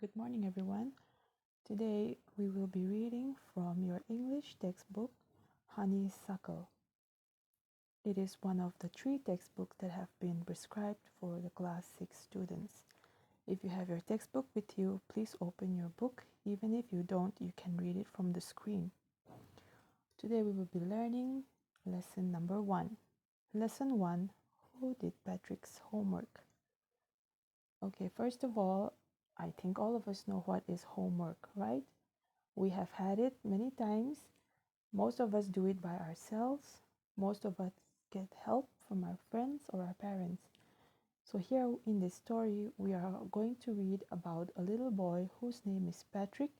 Good morning, everyone. Today we will be reading from your English textbook, Honeysuckle. It is one of the 3 textbooks that have been prescribed for the class 6 students. If you have your textbook with you, please open your book. Even if you don't, you can read it from the screen. Today we will be learning lesson number 1. Lesson 1, Who did Patrick's homework? Okay, first of all, I think all of us know what is homework, right? We have had it many times. Most of us do it by ourselves. Most of us get help from our friends or our parents. So here in this story, we are going to read about a little boy whose name is Patrick,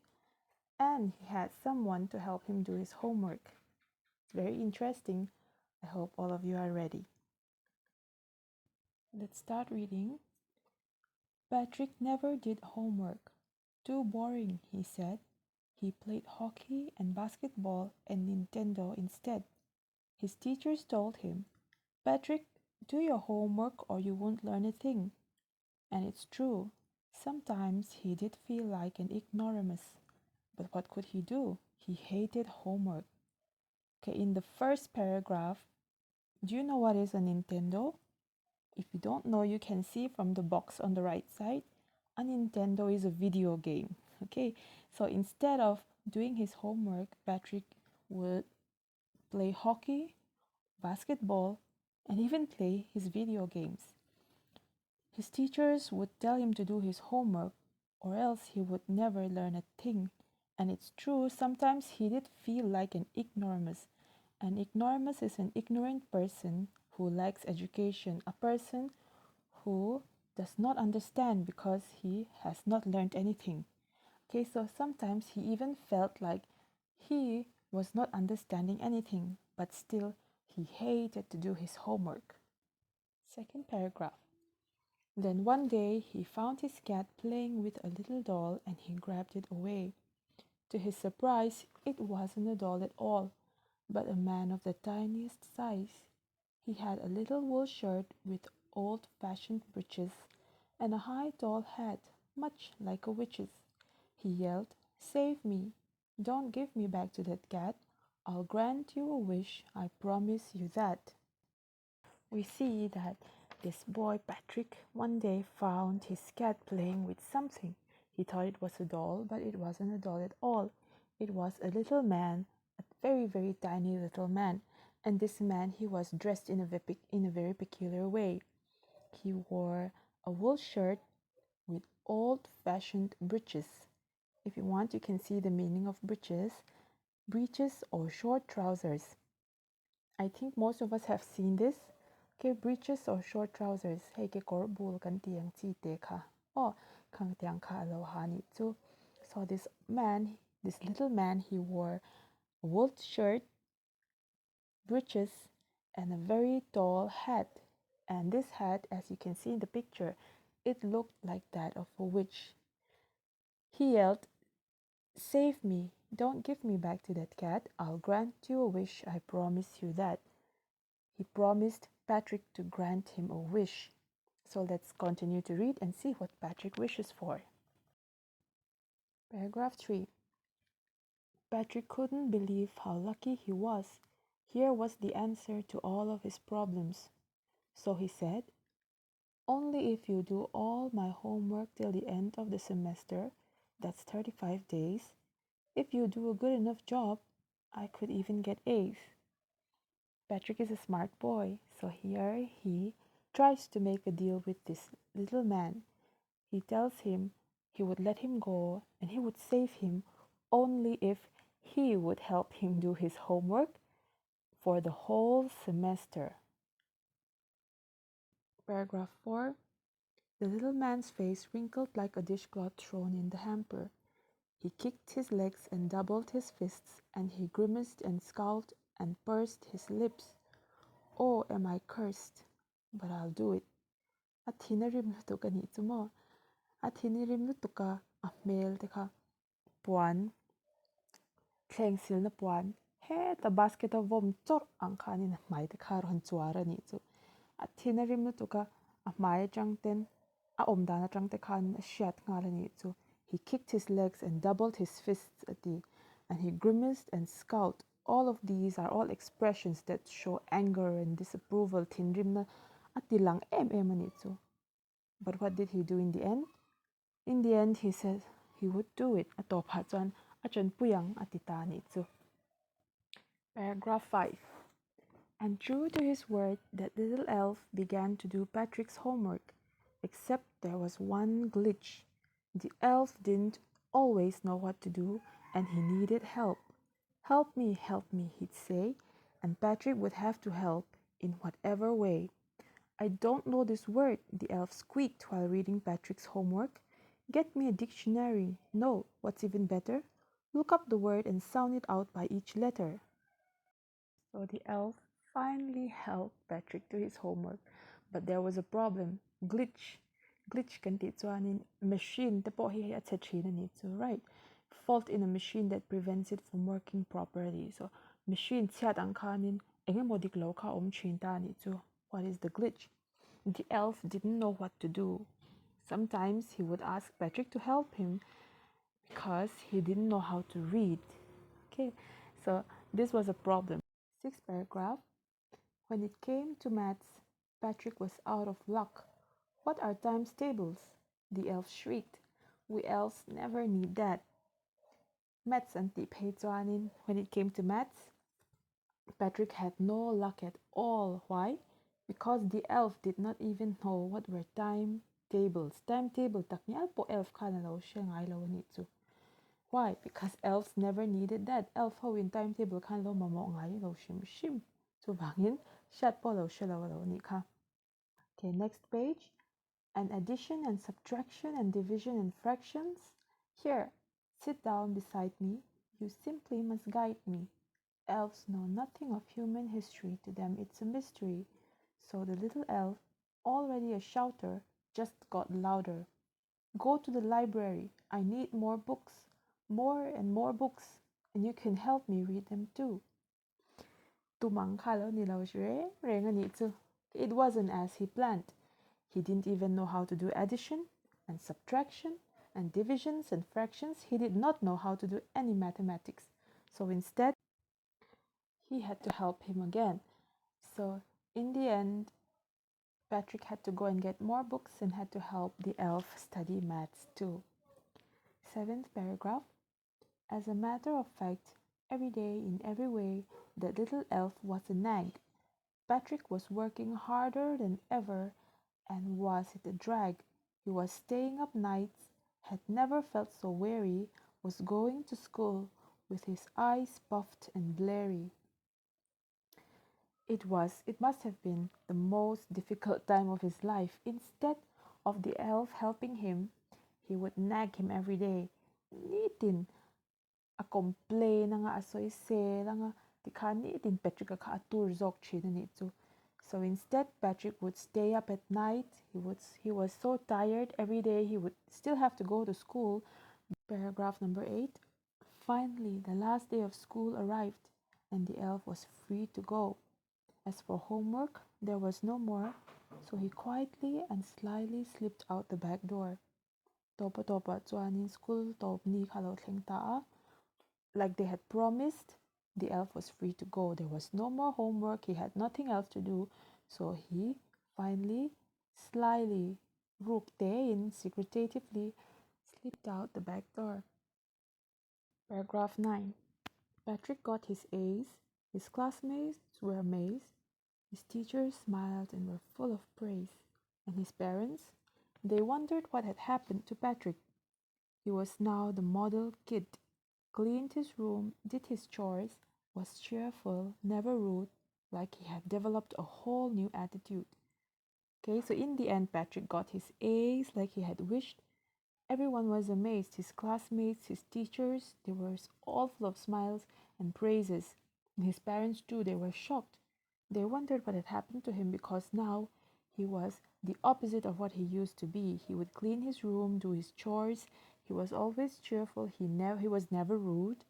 and he had someone to help him do his homework. It's very interesting. I hope all of you are ready. Let's start reading. Patrick never did homework. Too boring, he said. He played hockey and basketball and Nintendo instead. His teachers told him, Patrick, do your homework or you won't learn a thing. And it's true. Sometimes he did feel like an ignoramus. But what could he do? He hated homework. Okay, in the first paragraph, do you know what is a Nintendo? If you don't know, you can see from the box on the right side, a Nintendo is a video game. Okay, so instead of doing his homework, Patrick would play hockey, basketball, and even play his video games. His teachers would tell him to do his homework, or else he would never learn a thing. And it's true, sometimes he did feel like an ignoramus. An ignoramus is an ignorant person who lacks education, a person who does not understand because he has not learned anything. Okay, so sometimes he even felt like he was not understanding anything, but still he hated to do his homework. Second paragraph. Then one day he found his cat playing with a little doll and he grabbed it away. To his surprise, it wasn't a doll at all, but a man of the tiniest size. He had a little wool shirt with old-fashioned breeches and a high tall hat, much like a witch's. He yelled, Save me! Don't give me back to that cat. I'll grant you a wish, I promise you that. We see that this boy Patrick one day found his cat playing with something. He thought it was a doll, but it wasn't a doll at all. It was a little man, a very, very tiny little man. And this man, he was dressed in a very peculiar way. He wore a wool shirt with old-fashioned breeches. If you want, you can see the meaning of breeches. Breeches or short trousers. I think most of us have seen this. Okay, breeches or short trousers. Hey, ke korbul kan tiang chi te ka. Oh, kang tiang ka aloha ni too. So this man, this little man, he wore a wool shirt, breeches, and a very tall hat. And this hat, as you can see in the picture, it looked like that of a witch. He yelled, Save me! Don't give me back to that cat. I'll grant you a wish, I promise you that. He promised Patrick to grant him a wish. So let's continue to read and see what Patrick wishes for. Paragraph 3. Patrick couldn't believe how lucky he was. Here was the answer to all of his problems. So he said, Only if you do all my homework till the end of the semester, that's 35 days, if you do a good enough job, I could even get A's. Patrick is a smart boy, so here he tries to make a deal with this little man. He tells him he would let him go and he would save him only if he would help him do his homework for the whole semester. Paragraph 4. The little man's face wrinkled like a dishcloth thrown in the hamper. He kicked his legs and doubled his fists, and he grimaced and scowled and pursed his lips. Oh, am I cursed? But I'll do it. Athinarim lutuka ni tumo. Athinirim lutuka ahmel teka. Puan. Kleng sil na puan. He ta basket of vom tor ang kanin mai te karon chuara ni tu. Athinarim lutuka ahmai jangten. A omdana jangte kan shiat ngala ni tu. He kicked his legs and doubled his fists at the, and he grimaced and scowled. All of these are all expressions that show anger and disapproval. Tinrimna atilang manitsu. But what did he do in the end? In the end, he said he would do it. Atop chuan achon puyang atita nitsu. Paragraph 5. And true to his word, that little elf began to do Patrick's homework, except there was one glitch. The elf didn't always know what to do, and he needed help. Help me, he'd say, and Patrick would have to help in whatever way. I don't know this word, the elf squeaked while reading Patrick's homework. Get me a dictionary. No, what's even better? Look up the word and sound it out by each letter. So the elf finally helped Patrick do his homework, but there was a problem. Glitch. Glitch kan ti chuanin machine te pawh hi attachina ni chu, right? Fault in a machine that prevents it from working properly. So machine chiat ang khanin engemodik lo kha om chin ta ni chu. What is the glitch? The elf didn't know what to do. Sometimes he would ask Patrick to help him because he didn't know how to read. Okay, so this was a problem. Sixth paragraph. When it came to maths, Patrick was out of luck. What are times tables? The elf shrieked. We elves never need that. Maths and Tiphechuanin. When it came to maths, Patrick had no luck at all. Why? Because the elf did not even know what were timetables. Timetable taknial po elf ka na lo siya ngai lo ni chu. Why? Because elves never needed that. Elf ho in timetable kan lo mamo ngai lo shim. So bangin shat po lo siya lo ni ka. Okay, next page. And addition and subtraction and division and fractions. Here, sit down beside me. You simply must guide me. Elves know nothing of human history. To them it's a mystery. So the little elf, already a shouter, just got louder. Go to the library. I need more books. More and more books. And you can help me read them too. It wasn't as he planned. He didn't even know how to do addition and subtraction and divisions and fractions. He did not know how to do any mathematics. So instead, he had to help him again. So in the end, Patrick had to go and get more books and had to help the elf study maths too. Seventh paragraph. As a matter of fact, every day in every way, that little elf was a nag. Patrick was working harder than ever, and was it a drag? He was staying up nights, had never felt so weary, was going to school with his eyes puffed and blurry. It must have been the most difficult time of his life. Instead of the elf helping him, he would nag him every day. Nitin, a complain nga asoy se nga tikha nitin Patrick ka atur zok china nitsu. So instead, Patrick would stay up at night. He was so tired every day. He would still have to go to school. Paragraph number 8. Finally, the last day of school arrived, and the elf was free to go. As for homework, there was no more, so he quietly and slyly slipped out the back door. Topa chuanin school top ni khalo thleng ta. Like they had promised, the elf was free to go. There was no more homework. He had nothing else to do. So he finally, slyly, rooked secretively, slipped out the back door. Paragraph 9. Patrick got his A's. His classmates were amazed. His teachers smiled and were full of praise. And his parents? They wondered what had happened to Patrick. He was now the model kid. Cleaned his room, did his chores, was cheerful, never rude, like he had developed a whole new attitude. Okay, so in the end, Patrick got his A's like he had wished. Everyone was amazed. His classmates, his teachers, they were all full of smiles and praises. And his parents too, they were shocked. They wondered what had happened to him because now he was the opposite of what he used to be. He would clean his room, do his chores. He was always cheerful. He was never rude,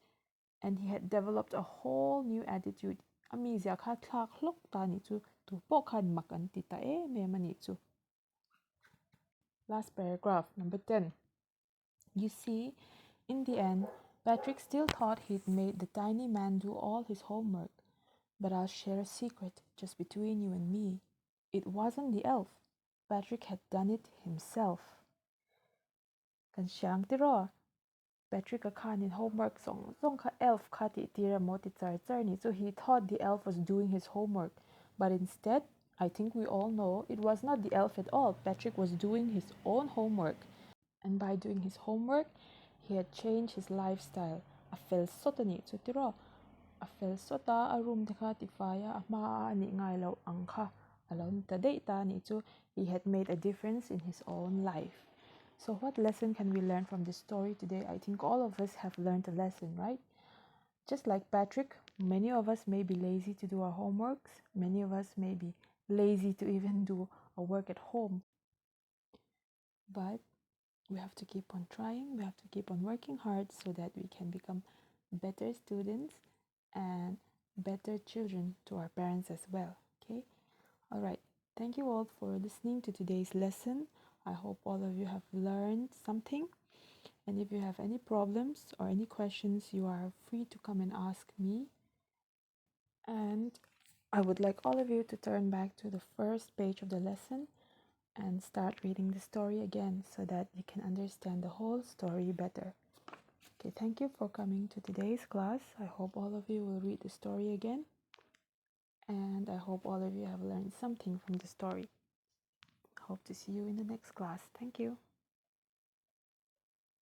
and he had developed a whole new attitude. Amazia kha thlak hlok ta ni chu tu po khan makan ti ta me mani chu. Last paragraph, number 10. You see, in the end, Patrick still thought he'd made the tiny man do all his homework. But I'll share a secret just between you and me. It wasn't the elf. Patrick had done it himself. Kan siang tiro. Patrick akanin homework song ka elf kati tira moti tsar so he thought the elf was doing his homework. But instead, I think we all know it was not the elf at all. Patrick was doing his own homework. And by doing his homework, he had changed his lifestyle. Afel sotani so tiro. Afel sota arum deka tifaya ama ani ngailo angka. Alon tadeta ni so he had made a difference in his own life. So what lesson can we learn from this story today? I think all of us have learned a lesson, right? Just like Patrick, many of us may be lazy to do our homeworks. Many of us may be lazy to even do our work at home. But we have to keep on trying. We have to keep on working hard so that we can become better students and better children to our parents as well. Okay? All right. Thank you all for listening to today's lesson. I hope all of you have learned something. And if you have any problems or any questions, you are free to come and ask me. And I would like all of you to turn back to the first page of the lesson and start reading the story again so that you can understand the whole story better. Okay, thank you for coming to today's class. I hope all of you will read the story again. And I hope all of you have learned something from the story. Hope to see you in the next class. Thank you.